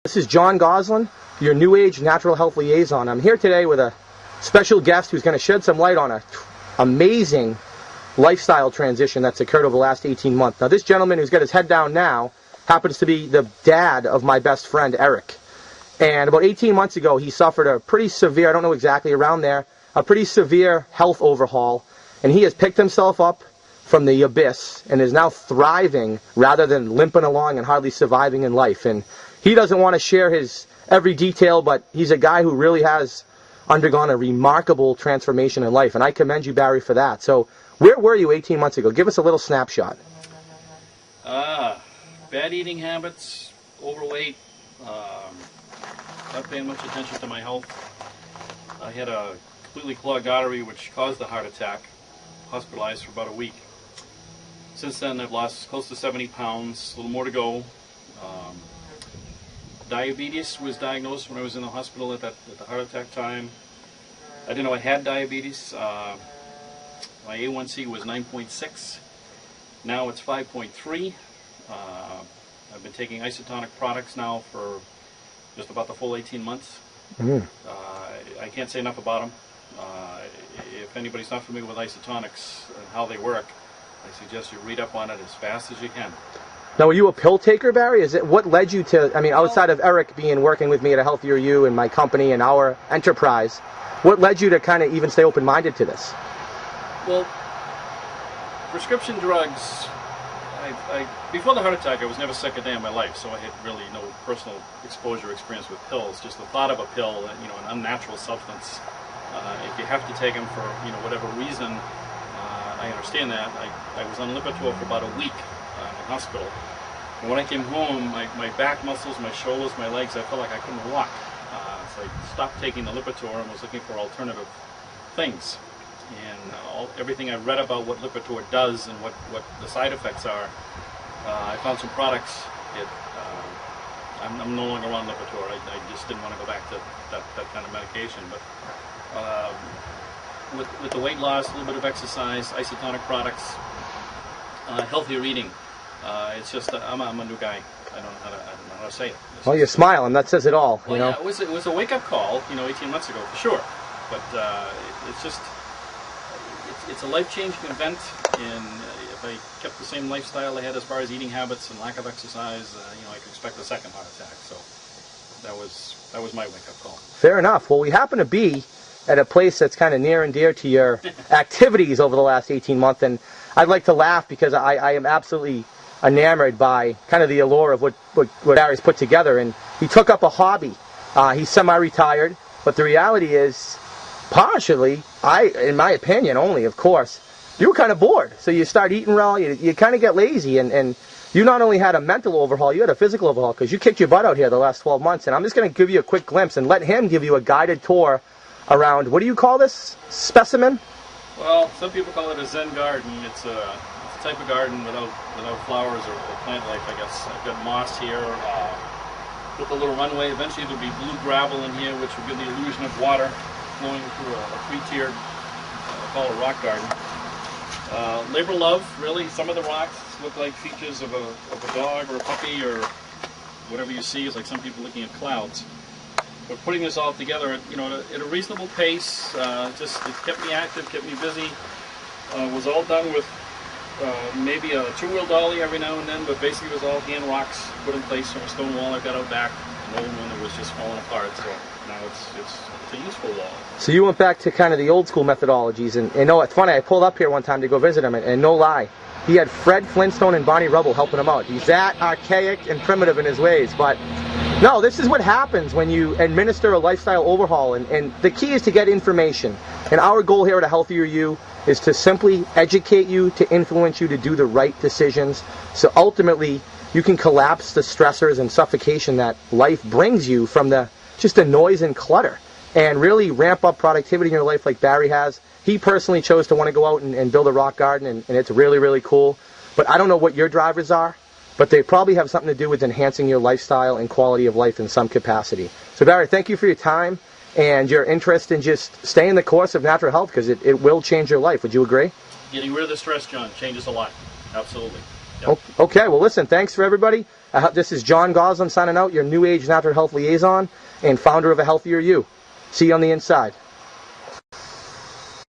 This is John Goslin, your New Age Natural Health Liaison. I'm here today with a special guest who's going to shed some light on an amazing lifestyle transition that's occurred over the last 18 months. Now, this gentleman who's got his head down now happens to be the dad of my best friend, Eric. And about 18 months ago, he suffered a pretty severe, I don't know exactly around there, a pretty severe health overhaul. And he has picked himself up from the abyss and is now thriving rather than limping along and hardly surviving in life. And he doesn't want to share his every detail, but he's a guy who really has undergone a remarkable transformation in life. And I commend you, Barry, for that. So where were you 18 months ago? Give us a little snapshot. Bad eating habits, overweight, not paying much attention to my health. I had a completely clogged artery which caused a heart attack, hospitalized for about a week. Since then I've lost close to 70 pounds, a little more to go. Diabetes was diagnosed when I was in the hospital at the heart attack time. I didn't know I had diabetes. My A1C was 9.6. Now it's 5.3. I've been taking isotonic products now for just about the full 18 months. I can't say enough about them. If anybody's not familiar with isotonics and how they work, I suggest you read up on it as fast as you can. Now, were you a pill taker, Barry? Is it what led you to, I mean, outside of Eric working with me at A Healthier You and my company and our enterprise, what led you to kind of even stay open-minded to this? Well, prescription drugs, before the heart attack, I was never sick a day in my life, so I had really no personal exposure experience with pills. Just the thought of a pill, you know, an unnatural substance, if you have to take them for, you know, whatever reason, I understand that. I was on Lipitor for about a week in the hospital. And when I came home, my back muscles, my shoulders, my legs, I felt like I couldn't walk. So I stopped taking the Lipitor and was looking for alternative things. And everything I read about what Lipitor does and what the side effects are, I found some products. I'm no longer on Lipitor. I just didn't want to go back to that kind of medication. But with the weight loss, a little bit of exercise, isotonic products, healthier eating, it's just I'm a new guy. I don't know how to say it. Well, you're smiling. That says it all. Well, you know? Yeah, it was a wake-up call, 18 months ago, for sure. But it's just, it's a life-changing event, and if I kept the same lifestyle I had as far as eating habits and lack of exercise, I could expect a second heart attack. So that was my wake-up call. Fair enough. Well, we happen to be at a place that's kind of near and dear to your activities over the last 18 months, and I'd like to laugh because I am absolutely enamored by kind of the allure of what Barry's put together. And he took up a hobby. He's semi-retired, but the reality is, partially, in my opinion only, of course, you were kind of bored. So you start eating raw, you kind of get lazy, and you not only had a mental overhaul, you had a physical overhaul, because you kicked your butt out here the last 12 months. And I'm just going to give you a quick glimpse and let him give you a guided tour around, what do you call this specimen? Well, some people call it a Zen garden. It's a type of garden without flowers or plant life, I guess. I've got moss here, with a little runway. Eventually there'll be blue gravel in here, which will give the illusion of water flowing through a three-tiered, call it a rock garden. Labor love, really. Some of the rocks look like features of a dog or a puppy or whatever you see is like some people looking at clouds. But putting this all together, at a reasonable pace, it kept me active, kept me busy. Was all done with maybe a two-wheel dolly every now and then, but basically it was all hand rocks put in place from a stone wall I've got out back, an old one that was just falling apart. So now it's a useful wall. So you went back to kind of the old school methodologies, and it's funny, I pulled up here one time to go visit him, and no lie, he had Fred Flintstone and Bonnie Rubble helping him out. He's that archaic and primitive in his ways, but no, this is what happens when you administer a lifestyle overhaul, and the key is to get information. And our goal here at A Healthier You is to simply educate you, to influence you to do the right decisions, so ultimately you can collapse the stressors and suffocation that life brings you from just the noise and clutter, and really ramp up productivity in your life like Barry has. He personally chose to want to go out and build a rock garden, and it's really, really cool. But I don't know what your drivers are, but they probably have something to do with enhancing your lifestyle and quality of life in some capacity. So Barry, thank you for your time and your interest in just staying the course of natural health, because it will change your life. Would you agree? Getting rid of the stress, John, changes a lot. Absolutely. Yep. Okay, well listen, thanks for everybody. This is John Goslin signing out, your New Age Natural Health Liaison and founder of A Healthier You. See you on the inside.